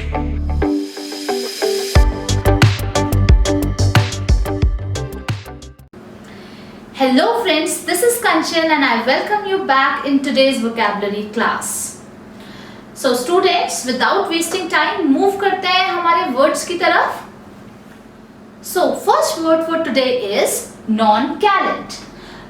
Hello friends, this is Kanchan and I welcome you back in today's vocabulary class. So students, without wasting time, move करते हैं हमारे words की तरफ. So first word for today is nonchalant.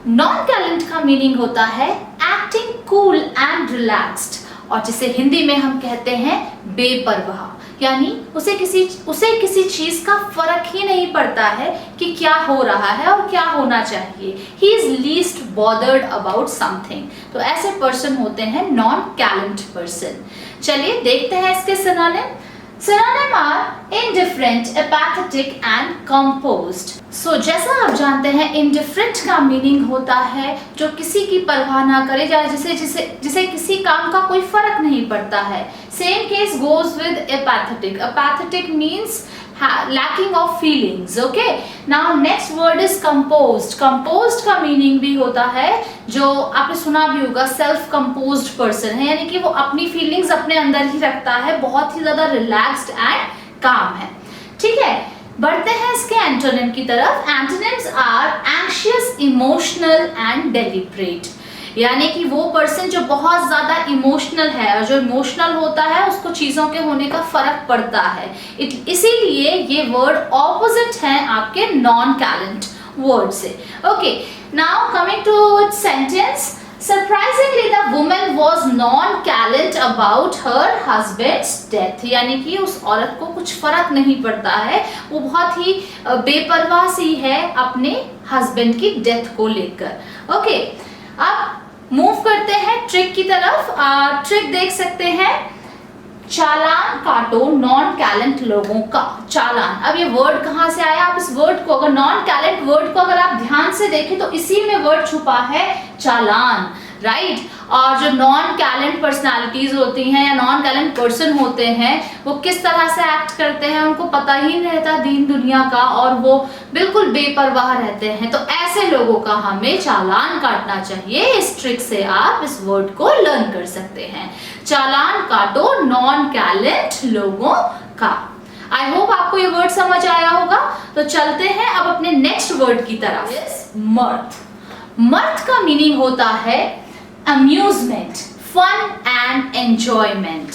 Nonchalant का meaning होता है acting cool and relaxed और जिसे हिंदी में हम कहते हैं बेपरवाह, यानी उसे किसी चीज का फर्क ही नहीं पड़ता है कि क्या हो रहा है और क्या होना चाहिए. He is least bothered about something. तो ऐसे पर्सन होते हैं non-chalant person. चलिए देखते हैं इसके synonym. Synonym are indifferent, apathetic and composed. So जैसा आप जानते हैं indifferent का meaning होता है जो किसी की परवाह ना करे या जिसे किसी काम का कोई फर्क नहीं पड़ता है. Same case goes with apathetic. Apathetic means lacking of feelings. Okay. Now next word is composed. Composed का meaning भी होता है जो आपने सुना भी होगा self composed person है, यानी कि वो अपनी feelings अपने अंदर ही रखता है, बहुत ही ज्यादा relaxed and calm है. ठीक है, बढ़ते हैं इसके एंटोनिम की तरफ. Antonyms are anxious, emotional and deliberate. यानी कि वो पर्सन जो बहुत ज्यादा इमोशनल है और जो इमोशनल होता है उसको चीजों के होने का फर्क पड़ता है. इसीलिए ये वर्ड ऑपोजिट है आपके नॉन कैलेंट वर्ड से. Okay, now coming to its sentence. Surprisingly the woman was nonchalant about her husband's death. यानी कि उस औरत को कुछ फर्क नहीं पड़ता है, वो बहुत ही बेपरवाह सी है अपने हस्बैंड की डेथ को लेकर. ओके, अब मूव करते हैं ट्रिक की तरफ. ट्रिक देख सकते हैं. चालान काटो नॉन कैलेंट लोगों का. चालान, अब ये वर्ड कहाँ से आया? आप इस वर्ड को, अगर नॉन कैलेंट वर्ड को अगर आप ध्यान से देखें तो इसी में वर्ड छुपा है चालान, राइट. और जो नॉन कैलेंट पर्सनालिटीज होती हैं या नॉन कैलेंट पर्सन होते हैं वो किस तरह से एक्ट करते हैं, उनको पता ही नहीं रहता दीन दुनिया का और वो बिल्कुल बेपरवाह रहते हैं. तो ऐसे लोगों का हमें चालान काटना चाहिए. इस ट्रिक से आप इस वर्ड को लर्न कर सकते हैं. चालान काटो नॉन कैलेंट लोगों का. आई होप आपको ये वर्ड समझ आया होगा. तो चलते हैं अब अपने नेक्स्ट वर्ड की तरफ. मर्थ. मर्थ का मीनिंग होता है amusement, fun and enjoyment.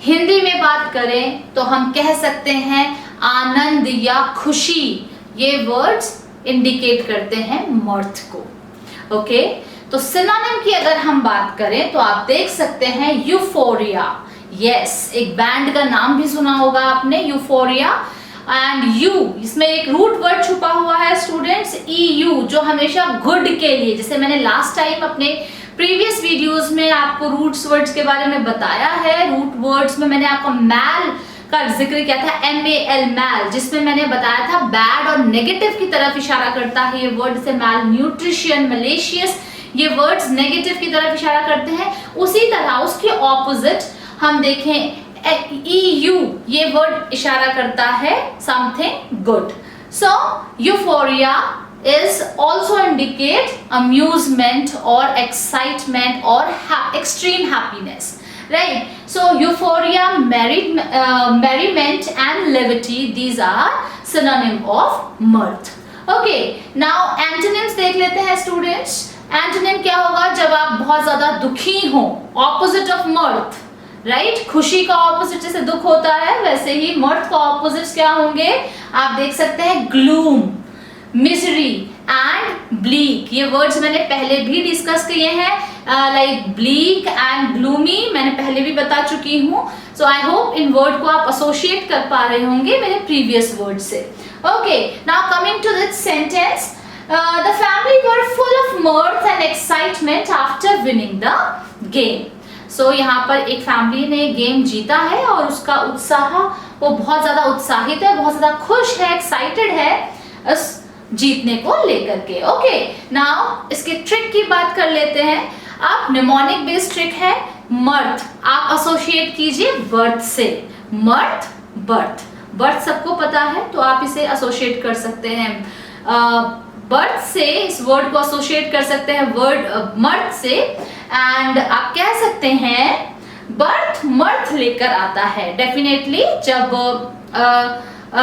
Hindi में बात करें तो हम कह सकते हैं आनंद या खुशी. ये वर्ड्स इंडिकेट करते हैं मर्थ को. ओके, तो सिनोनिम की अगर हम बात करें तो आप देख सकते हैं यूफोरिया. यस, एक बैंड का नाम भी सुना होगा आपने, यूफोरिया. एंड यू, इसमें एक रूट वर्ड छुपा हुआ है स्टूडेंट्स, EU, जो हमेशा गुड के लिए, जैसे मैंने लास्ट टाइम अपने प्रीवियस वीडियोस में आपको रूट्स वर्ड्स के बारे में बताया है. रूट वर्ड्स में मैंने आपको मैल का जिक्र किया था, MAL, मैल, जिसमें मैंने बताया था बैड और नेगेटिव की तरफ इशारा करता है ये वर्ड. जैसे मैल न्यूट्रिशन, मलेशियस, ये वर्ड्स नेगेटिव की तरफ इशारा करते हैं. उसी तरह उसके ऑपोजिट हम देखें EU, ये वर्ड इशारा करता है something good. So euphoria is also indicate amusement or excitement or extreme happiness, right? So euphoria, merriment and levity, these are synonym of mirth. Okay, now antonyms देख लेते हैं students. Antonym क्या होगा? जब आप बहुत ज्यादा दुखी हो, opposite of mirth, राइट. खुशी का ऑपोजिट जैसे दुख होता है वैसे ही मर्थ का ऑपोजिट क्या होंगे? आप देख सकते हैं ग्लूम, मिजरी एंड ब्लीक. ये वर्ड्स मैंने पहले भी डिस्कस किए हैं, लाइक ब्लीक एंड ग्लूमी मैंने पहले भी बता चुकी हूँ. सो आई होप इन वर्ड को आप एसोसिएट कर पा रहे होंगे मेरे प्रीवियस वर्ड से. Okay, now coming to this sentence. The family were full of mirth and excitement after winning the game. So यहाँ पर एक फैमिली ने गेम जीता है और उसका उत्साह, वो बहुत ज्यादा उत्साहित है, बहुत ज्यादा खुश है, एक्साइटेड है उस जीतने को लेकर के. ओके, नाउ इसके ट्रिक की बात कर लेते हैं. अब निमोनिक बेस्ड ट्रिक है. मर्थ आप एसोसिएट कीजिए बर्थ से. मर्थ, बर्थ, बर्थ सबको पता है तो आप इसे एसोसिएट कर सकते हैं. बर्थ से इस वर्ड को एसोसिएट कर सकते हैं वर्ड मर्थ से. एंड आप कह सकते हैं बर्थ मर्थ लेकर आता है। डेफिनेटली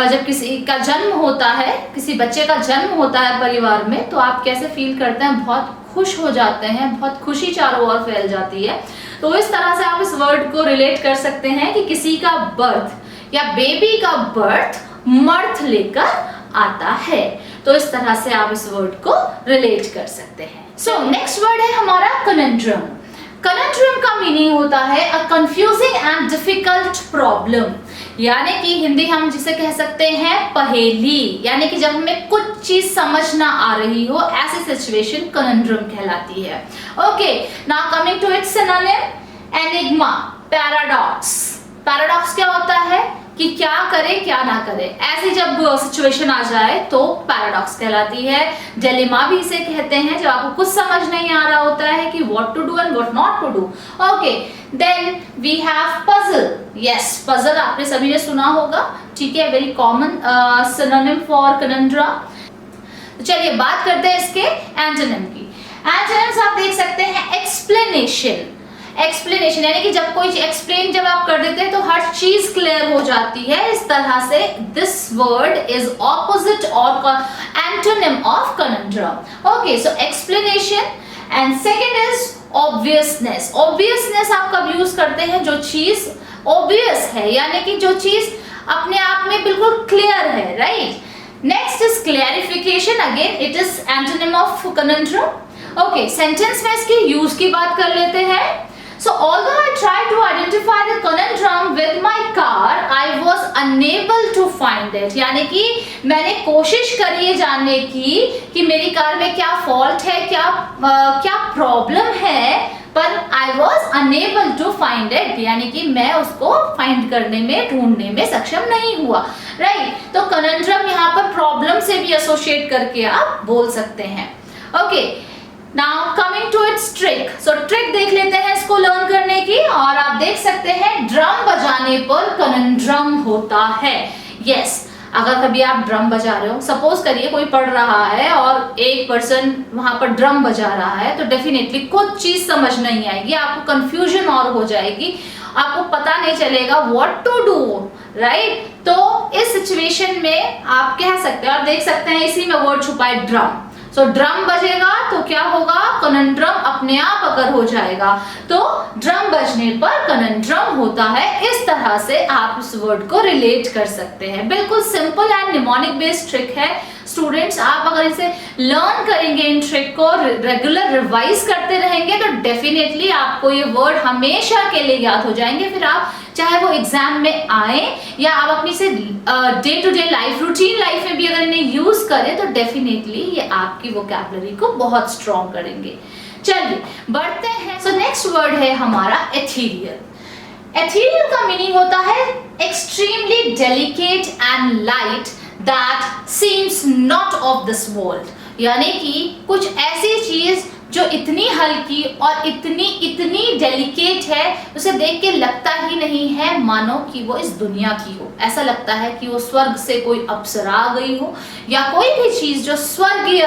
जब किसी का जन्म होता है, किसी बच्चे का जन्म होता है परिवार में, तो आप कैसे फील करते हैं? बहुत खुश हो जाते हैं, बहुत खुशी चारों ओर फैल जाती है। तो इस तरह से आप इस वर्ड को रिलेट कर सकते हैं कि किसी का बर्थ या बेबी का बर्थ मर्थ लेकर आता है। तो इस तरह से आप इस वर्ड को रिलेट कर सकते हैं। सो नेक्स्ट वर्ड है हमारा कनंड्रम। कनंड्रम का मीनिंग होता है a confusing and difficult problem, यानी कि हिंदी हम जिसे कह सकते हैं पहेली, यानी कि जब हमें कुछ चीज समझ ना आ रही हो, ऐसी सिचुएशन कनंड्रम कहलाती है। Okay, now coming to its synonym, enigma, paradox. Paradox क्या होता है कि क्या करे क्या ना करे, ऐसी जब सिचुएशन आ जाए तो पैराडॉक्स कहलाती है। डिलेमा भी इसे कहते हैं, जब आपको कुछ समझ नहीं आ रहा होता है कि what to do and what not to do. Okay, then we have puzzle. Yes, puzzle आपने सभी ने सुना होगा, ठीक है, very common synonym for conundrum. चलिए बात करते हैं इसके एंटोनिम की। एंटोनिम्स आप देख सकते हैं, एक्सप्लेनेशन। एक्सप्लेनेशन यानी कि जब कोई एक्सप्लेन जब आप कर देते हैं तो हर चीज क्लियर हो जाती है। इस तरह से दिस वर्ड इज ऑपोजिट और antonym of conundrum. Okay, so explanation and second is obviousness. Obviousness आप कब यूज करते हैं? जो चीज ऑब्वियस है, यानी कि जो चीज अपने आप में बिल्कुल क्लियर है, right. Next is clarification, again it is antonym of conundrum. Okay, sentence में इसकी यूज की बात कर लेते हैं। So although I tried to identify the conundrum with my car, I was unable to find it. यानी कि मैंने कोशिश करी है जानने की कि मेरी कार में क्या फॉल्ट है, क्या प्रॉब्लम है, पर I was unable to find it, यानी कि मैं उसको फाइंड करने में, ढूंढने में सक्षम नहीं हुआ, राइट। तो conundrum यहाँ पर प्रॉब्लम से भी एसोसिएट करके आप बोल सकते हैं। Okay, now coming to its trick. So trick देख लेते हैं इसको लर्न करने की, और आप देख सकते हैं ड्रम बजाने पर कनंड्रम होता है। यस, अगर कभी आप ड्रम बजा रहे हो, सपोज करिए कोई पढ़ रहा है और एक पर्सन वहां पर ड्रम बजा रहा है, तो डेफिनेटली कुछ चीज समझ नहीं आएगी, आपको कंफ्यूजन और हो जाएगी, आपको पता नहीं चलेगा व्हाट टू डू, राइट। तो इस सिचुएशन में आप कह सकते हो, आप देख सकते हैं इसी में वर्ड छुपा है ड्रम। सो ड्रम बजेगा तो क्या होगा? कनंड्रम अपने आप अगर हो जाएगा, तो ड्रम बजने पर कनंड्रम होता है। इस तरह से आप इस वर्ड को रिलेट कर सकते हैं। बिल्कुल simple and mnemonic based trick है स्टूडेंट्स। आप अगर इसे लर्न करेंगे, इन ट्रिक को रेगुलर रिवाइज करते रहेंगे, तो डेफिनेटली आपको ये वर्ड हमेशा के लिए याद हो जाएंगे। फिर आप चाहे वो एग्जाम में आए या आप अपनी से day to day life, routine life में भी अगर इन्हें यूज करें, तो डेफिनेटली ये आपकी वोकैबुलरी को बहुत स्ट्रॉन्ग करेंगे। चलिए बढ़ते हैं। सो नेक्स्ट वर्ड है हमारा एथीरियल। एथीरियल का मीनिंग होता है extremely delicate and light that seems not of this world, यानी कि कुछ ऐसी चीज जो इतनी हल्की और इतनी डेलिकेट है, उसे देख के लगता ही नहीं है मानो कि वो इस दुनिया की हो। ऐसा लगता है कि वो स्वर्ग से कोई अप्सरा आ गई हो, या कोई भी चीज जो स्वर्गीय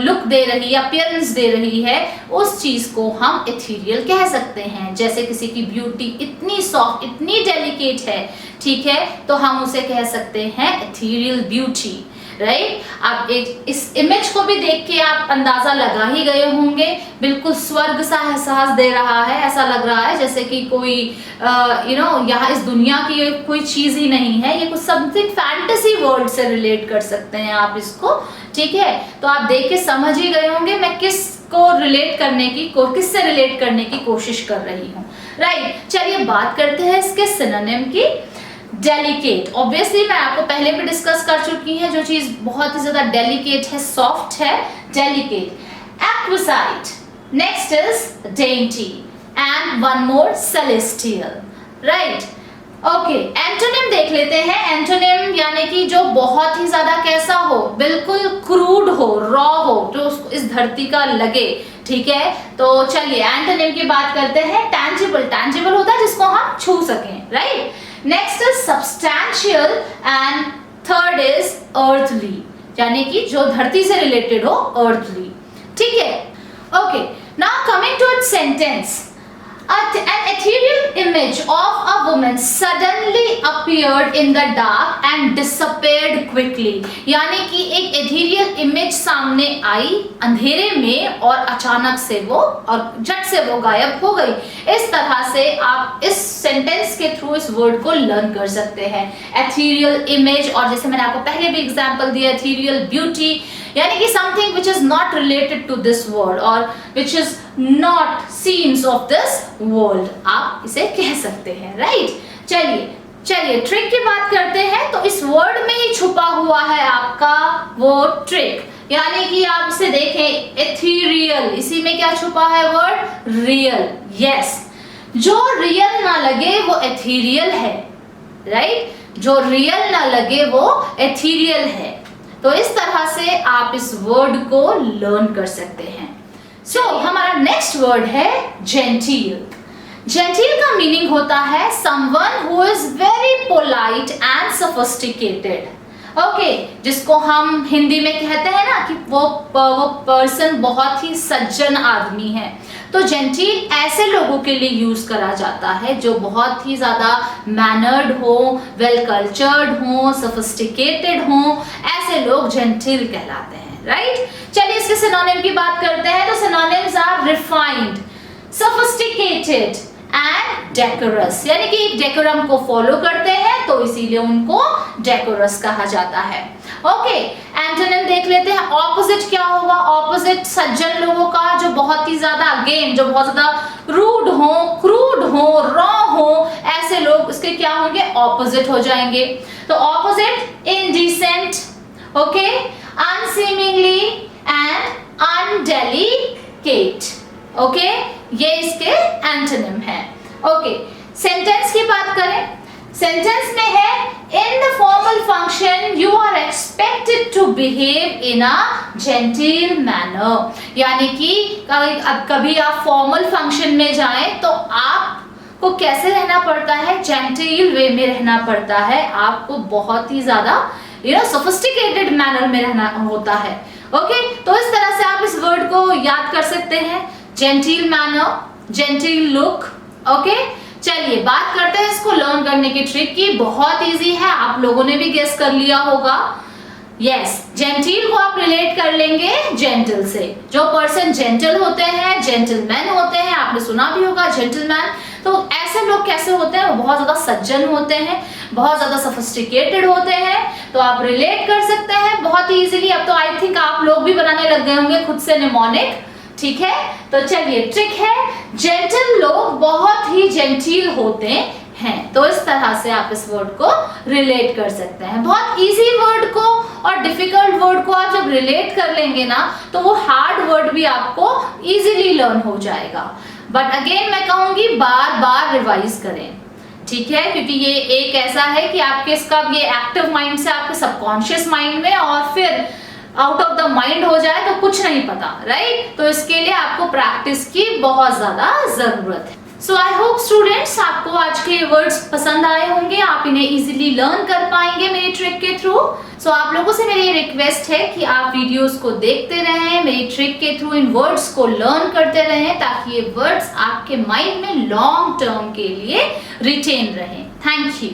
लुक दे रही है, अपीयरेंस दे रही है, उस चीज को हम एथीरियल कह सकते हैं। जैसे किसी की ब्यूटी इतनी सॉफ्ट, इतनी डेलिकेट है, ठीक है, तो हम उसे कह सकते हैं एथीरियल ब्यूटी, राइट। आप इस इमेज को भी देख के आप अंदाजा लगा ही गए होंगे, बिल्कुल स्वर्ग सा एहसास दे रहा है। ऐसा लग रहा है जैसे कि कोई यहाँ इस दुनिया की कोई चीज ही नहीं है, ये कुछ समथिंग फैंटेसी वर्ल्ड से रिलेट कर सकते हैं आप इसको, ठीक है। तो आप देख के समझ ही गए होंगे मैं किससे रिलेट करने की कोशिश कर रही हूँ, राइट। चलिए बात करते हैं इसके सिनोनिम की। डेलिकेट, ऑब्वियसली मैं आपको पहले भी डिस्कस कर चुकी है, जो चीज बहुत ही ज्यादा डेलिकेट है, सॉफ्ट है, delicate. Exquisite, next is dainty, and one more celestial, right. Okay, antonym देख लेते हैं। एंटोनिम यानी कि जो बहुत ही ज्यादा कैसा हो, बिल्कुल क्रूड हो, रॉ हो, जो इस धरती का लगे, ठीक है। तो चलिए एंटोनिम की बात करते हैं। टैंजिबल, टैंजिबल होता है जिसको हम छू सकें, right. Next is substantial and third is earthly, यानी कि जो धरती से रिलेटेड हो, अर्थली, ठीक है। Okay, now coming to its sentence. An ethereal image of a woman suddenly appeared in the dark and disappeared quickly. यानी कि एक ethereal image सामने आई अंधेरे में और अचानक से वो और झट से वो गायब हो गई। इस तरह से आप इस सेंटेंस के थ्रू इस वर्ड को लर्न कर सकते हैं। ethereal image, और जैसे मैंने आपको पहले भी एग्जांपल दिया ethereal beauty, यानी कि something which is not related to this world or which is not scenes of this world, आप इसे कह सकते हैं, राइट? चलिए ट्रिक की बात करते हैं। तो इस वर्ड में ही छुपा हुआ है आपका वो ट्रिक, यानी कि आप इसे देखें ethereal, इसी में क्या छुपा है वर्ड रियल। यस, जो रियल ना लगे वो ethereal है, राइट? जो रियल ना लगे वो ethereal है। तो इस तरह से आप इस वर्ड को लर्न कर सकते हैं। सो हमारा नेक्स्ट वर्ड है जेंटिल। जेंटिल का मीनिंग होता है someone who is very polite and sophisticated. Okay, जिसको हम हिंदी में कहते हैं ना कि वो पर्सन बहुत ही सज्जन आदमी है। तो जेंटिल ऐसे लोगों के लिए यूज करा जाता है जो बहुत ही ज्यादा मैनर्ड हो, वेल कल्चर्ड हो, सोफिस्टिकेटेड हो, ऐसे लोग जेंटिल कहलाते हैं, राइट? चलिए इसके सिनोनिम की बात करते हैं। तो synonyms are refined, sophisticated and decorous, यानी कि डेकोरम को फॉलो करते हैं तो इसीलिए उनको डेकोरस कहा जाता है। ओके, एंटोनिम देख लेते हैं। ऑपोजिट क्या होगा? ऑपोजिट सज्जन लोगों का जो बहुत ही ज्यादा, अगेन जो बहुत ज्यादा रूड हो, क्रूड हो, रॉ हो, ऐसे लोग इसके क्या होंगे? ऑपोजिट हो जाएंगे। तो opposite indecent, okay, unseemingly and undelicate. Okay, ये इसके एंटोनिम है। ओके, सेंटेंस की बात करें। सेंटेंस में है in the formal function you are expected to behave in a genteel manner, यानी कि कभी आप फॉर्मल फंक्शन में जाएं तो आपको कैसे रहना पड़ता है? जेंटिल वे में रहना पड़ता है। आपको बहुत ही ज्यादा सोफिस्टिकेटेड मैनर में रहना होता है। ओके, तो इस तरह से आप इस वर्ड को याद कर सकते हैं, genteel manner, genteel look. Okay, चलिए बात करते हैं इसको लर्न करने की ट्रिक की। बहुत इजी है, आप लोगों ने भी गेस कर लिया होगा। यस, जेंटिल को आप रिलेट कर लेंगे जेंटल से। जो पर्सन जेंटल होते हैं, जेंटलमैन होते हैं, आपने सुना भी होगा जेंटलमैन। तो ऐसे लोग कैसे होते हैं? वो बहुत ज्यादा सज्जन होते हैं, बहुत ज्यादा सोफिस्टिकेटेड होते हैं। तो आप रिलेट कर सकते हैं बहुत इजीली। अब तो आई थिंक आप लोग भी बनाने लग गए होंगे खुद से निमोनिक, ठीक है? तो चलिए ट्रिक है, जेंटल लोग बहुत ही जेंटिल होते हैं। तो इस तरह से आप इस वर्ड को रिलेट कर सकते हैं। बहुत इजी वर्ड को और डिफिकल्ट वर्ड को आप जब रिलेट कर लेंगे ना, तो वो हार्ड वर्ड भी आपको इजीली लर्न हो जाएगा। बट अगेन मैं कहूंगी बार बार रिवाइज करें, ठीक है? क्योंकि ये एक ऐसा है कि आपके इसका ये एक्टिव माइंड से आपके सबकॉन्शियस माइंड में और फिर आउट ऑफ द माइंड हो जाए तो कुछ नहीं पता, राइट? तो इसके लिए आपको प्रैक्टिस की बहुत ज्यादा जरूरत है। सो आई होप स्टूडेंट्स आपको आज के वर्ड्स पसंद आए होंगे, आप इन्हें इजीली लर्न कर पाएंगे मेरी ट्रिक के थ्रू। सो आप लोगों से मेरी रिक्वेस्ट है कि आप वीडियोस को देखते रहें, मेरी ट्रिक के थ्रू इन वर्ड्स को लर्न करते रहें, ताकि ये वर्ड्स आपके माइंड में लॉन्ग टर्म के लिए रिटेन रहें। Thank you.